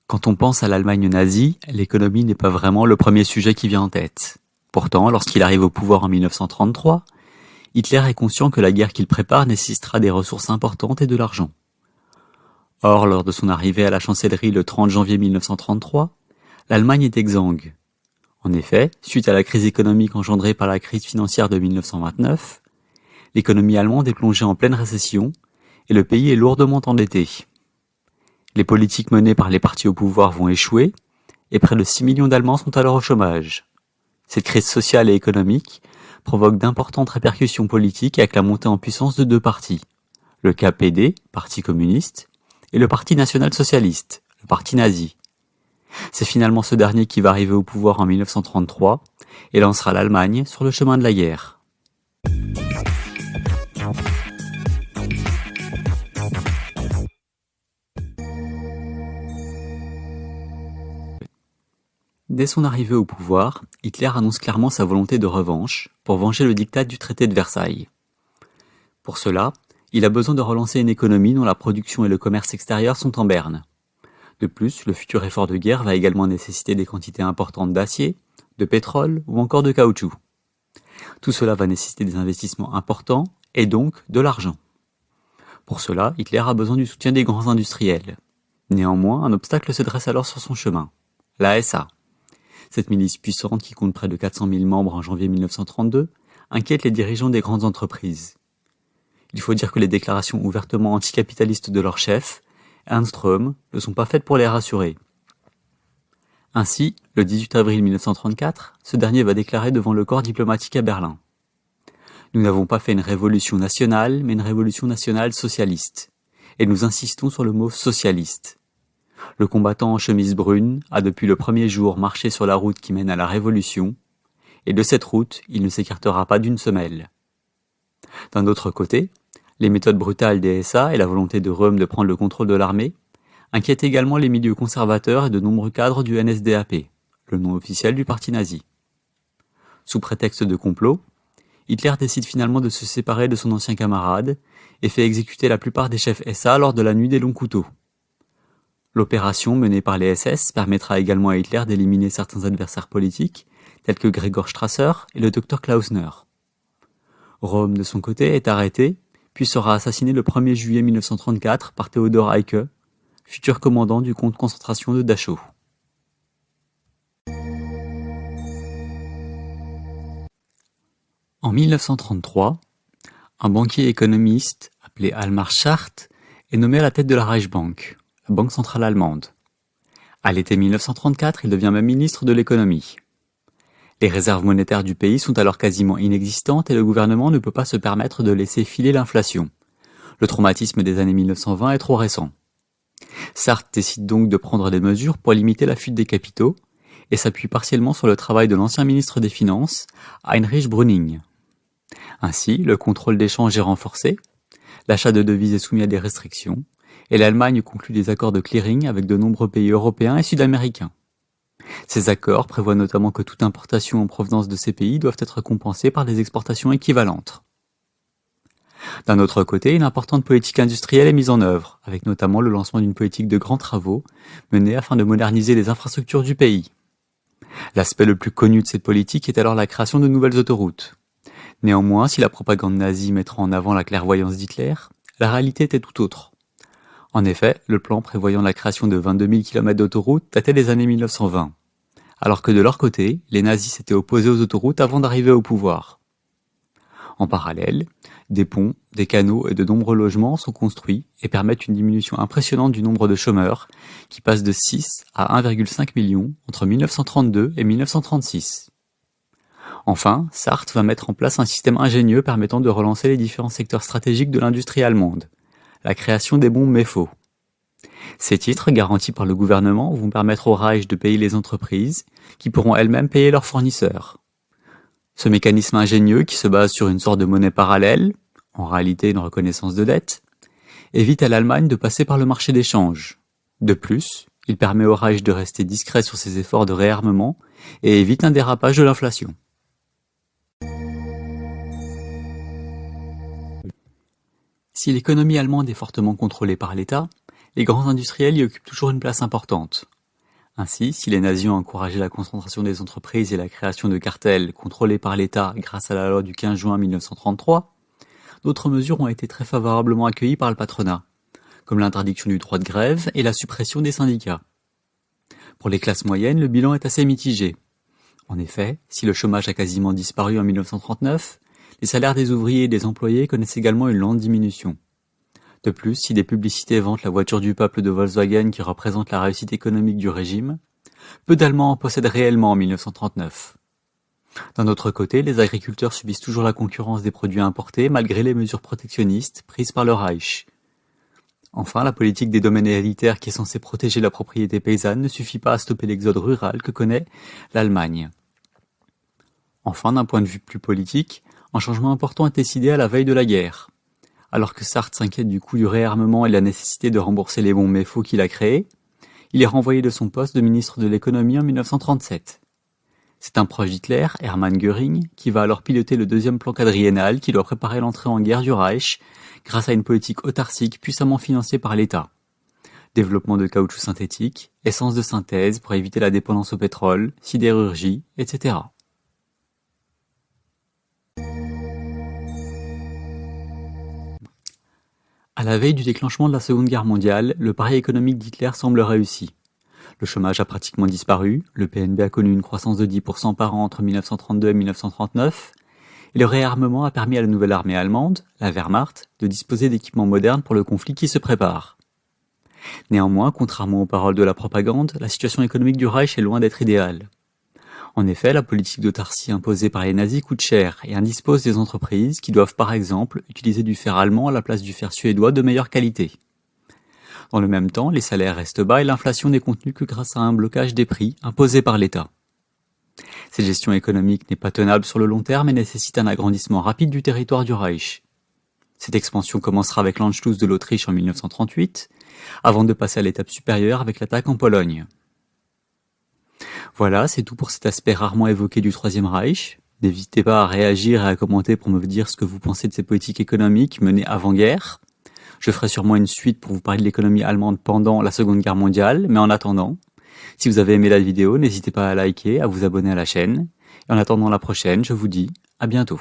Quand on pense à l'Allemagne nazie, l'économie n'est pas vraiment le premier sujet qui vient en tête. Pourtant, lorsqu'il arrive au pouvoir en 1933, Hitler est conscient que la guerre qu'il prépare nécessitera des ressources importantes et de l'argent. Or, lors de son arrivée à la chancellerie le 30 janvier 1933, l'Allemagne est exsangue. En effet, suite à la crise économique engendrée par la crise financière de 1929, l'économie allemande est plongée en pleine récession et le pays est lourdement endetté. Les politiques menées par les partis au pouvoir vont échouer et près de 6 millions d'Allemands sont alors au chômage. Cette crise sociale et économique provoque d'importantes répercussions politiques avec la montée en puissance de deux partis, le KPD, Parti communiste, et le Parti national-socialiste, le Parti nazi. C'est finalement ce dernier qui va arriver au pouvoir en 1933 et lancera l'Allemagne sur le chemin de la guerre. Dès son arrivée au pouvoir, Hitler annonce clairement sa volonté de revanche pour venger le diktat du traité de Versailles. Pour cela, il a besoin de relancer une économie dont la production et le commerce extérieur sont en berne. De plus, le futur effort de guerre va également nécessiter des quantités importantes d'acier, de pétrole ou encore de caoutchouc. Tout cela va nécessiter des investissements importants et donc de l'argent. Pour cela, Hitler a besoin du soutien des grands industriels. Néanmoins, un obstacle se dresse alors sur son chemin, la SA. Cette milice puissante, qui compte près de 400 000 membres en janvier 1932, inquiète les dirigeants des grandes entreprises. Il faut dire que les déclarations ouvertement anticapitalistes de leur chef, Ernst Röhm, ne sont pas faites pour les rassurer. Ainsi, le 18 avril 1934, ce dernier va déclarer devant le corps diplomatique à Berlin. Nous n'avons pas fait une révolution nationale, mais une révolution nationale socialiste. Et nous insistons sur le mot socialiste. Le combattant en chemise brune a depuis le premier jour marché sur la route qui mène à la Révolution, et de cette route, il ne s'écartera pas d'une semelle. D'un autre côté, les méthodes brutales des SA et la volonté de Röhm de prendre le contrôle de l'armée inquiètent également les milieux conservateurs et de nombreux cadres du NSDAP, le nom officiel du parti nazi. Sous prétexte de complot, Hitler décide finalement de se séparer de son ancien camarade et fait exécuter la plupart des chefs SA lors de la nuit des longs couteaux. L'opération menée par les SS permettra également à Hitler d'éliminer certains adversaires politiques, tels que Gregor Strasser et le Dr Klausner. Röhm, de son côté, est arrêté, puis sera assassiné le 1er juillet 1934 par Theodor Eicke, futur commandant du camp de concentration de Dachau. En 1933, un banquier économiste appelé Almar Schacht est nommé à la tête de la Reichsbank, la banque centrale allemande. À l'été 1934, il devient même ministre de l'économie. Les réserves monétaires du pays sont alors quasiment inexistantes et le gouvernement ne peut pas se permettre de laisser filer l'inflation. Le traumatisme des années 1920 est trop récent. Sartre décide donc de prendre des mesures pour limiter la fuite des capitaux et s'appuie partiellement sur le travail de l'ancien ministre des Finances, Heinrich Brüning. Ainsi, le contrôle des changes est renforcé, l'achat de devises est soumis à des restrictions, et l'Allemagne conclut des accords de clearing avec de nombreux pays européens et sud-américains. Ces accords prévoient notamment que toute importation en provenance de ces pays doivent être compensées par des exportations équivalentes. D'un autre côté, une importante politique industrielle est mise en œuvre, avec notamment le lancement d'une politique de grands travaux menée afin de moderniser les infrastructures du pays. L'aspect le plus connu de cette politique est alors la création de nouvelles autoroutes. Néanmoins, si la propagande nazie mettra en avant la clairvoyance d'Hitler, la réalité était tout autre. En effet, le plan prévoyant la création de 22 000 km d'autoroutes datait des années 1920, alors que de leur côté, les nazis s'étaient opposés aux autoroutes avant d'arriver au pouvoir. En parallèle, des ponts, des canaux et de nombreux logements sont construits et permettent une diminution impressionnante du nombre de chômeurs, qui passe de 6 à 1,5 million entre 1932 et 1936. Enfin, Sartre va mettre en place un système ingénieux permettant de relancer les différents secteurs stratégiques de l'industrie allemande, la création des bombes MEFO. Ces titres, garantis par le gouvernement, vont permettre au Reich de payer les entreprises, qui pourront elles-mêmes payer leurs fournisseurs. Ce mécanisme ingénieux, qui se base sur une sorte de monnaie parallèle, en réalité une reconnaissance de dette, évite à l'Allemagne de passer par le marché des changes. De plus, il permet au Reich de rester discret sur ses efforts de réarmement et évite un dérapage de l'inflation. Si l'économie allemande est fortement contrôlée par l'État, les grands industriels y occupent toujours une place importante, Ainsi, si les nazis ont encouragé la concentration des entreprises et la création de cartels contrôlés par l'État grâce à la loi du 15 juin 1933, d'autres mesures ont été très favorablement accueillies par le patronat, comme l'interdiction du droit de grève et la suppression des syndicats. Pour les classes moyennes, le bilan est assez mitigé. En effet, si le chômage a quasiment disparu en 1939, les salaires des ouvriers et des employés connaissent également une lente diminution. De plus, si des publicités vantent la voiture du peuple de Volkswagen qui représente la réussite économique du régime, peu d'Allemands en possèdent réellement en 1939. D'un autre côté, les agriculteurs subissent toujours la concurrence des produits importés malgré les mesures protectionnistes prises par le Reich. Enfin, la politique des domaines héréditaires qui est censée protéger la propriété paysanne ne suffit pas à stopper l'exode rural que connaît l'Allemagne. Enfin, d'un point de vue plus politique, un changement important est décidé à la veille de la guerre. Alors que Sartre s'inquiète du coût du réarmement et de la nécessité de rembourser les bons méfaux qu'il a créés, il est renvoyé de son poste de ministre de l'économie en 1937. C'est un proche d'Hitler, Hermann Göring, qui va alors piloter le deuxième plan quadriennal qui doit préparer l'entrée en guerre du Reich grâce à une politique autarcique puissamment financée par l'État. Développement de caoutchouc synthétique, essence de synthèse pour éviter la dépendance au pétrole, sidérurgie, etc. À la veille du déclenchement de la Seconde Guerre mondiale, le pari économique d'Hitler semble réussi. Le chômage a pratiquement disparu, le PNB a connu une croissance de 10% par an entre 1932 et 1939, et le réarmement a permis à la nouvelle armée allemande, la Wehrmacht, de disposer d'équipements modernes pour le conflit qui se prépare. Néanmoins, contrairement aux paroles de la propagande, la situation économique du Reich est loin d'être idéale. En effet, la politique d'autarcie imposée par les nazis coûte cher et indispose des entreprises qui doivent par exemple utiliser du fer allemand à la place du fer suédois de meilleure qualité. Dans le même temps, les salaires restent bas et l'inflation n'est contenue que grâce à un blocage des prix imposé par l'État. Cette gestion économique n'est pas tenable sur le long terme et nécessite un agrandissement rapide du territoire du Reich. Cette expansion commencera avec l'Anschluss de l'Autriche en 1938, avant de passer à l'étape supérieure avec l'attaque en Pologne. Voilà, c'est tout pour cet aspect rarement évoqué du Troisième Reich. N'hésitez pas à réagir et à commenter pour me dire ce que vous pensez de ces politiques économiques menées avant-guerre. Je ferai sûrement une suite pour vous parler de l'économie allemande pendant la Seconde Guerre mondiale, mais en attendant, si vous avez aimé la vidéo, n'hésitez pas à liker, à vous abonner à la chaîne. Et en attendant la prochaine, je vous dis à bientôt.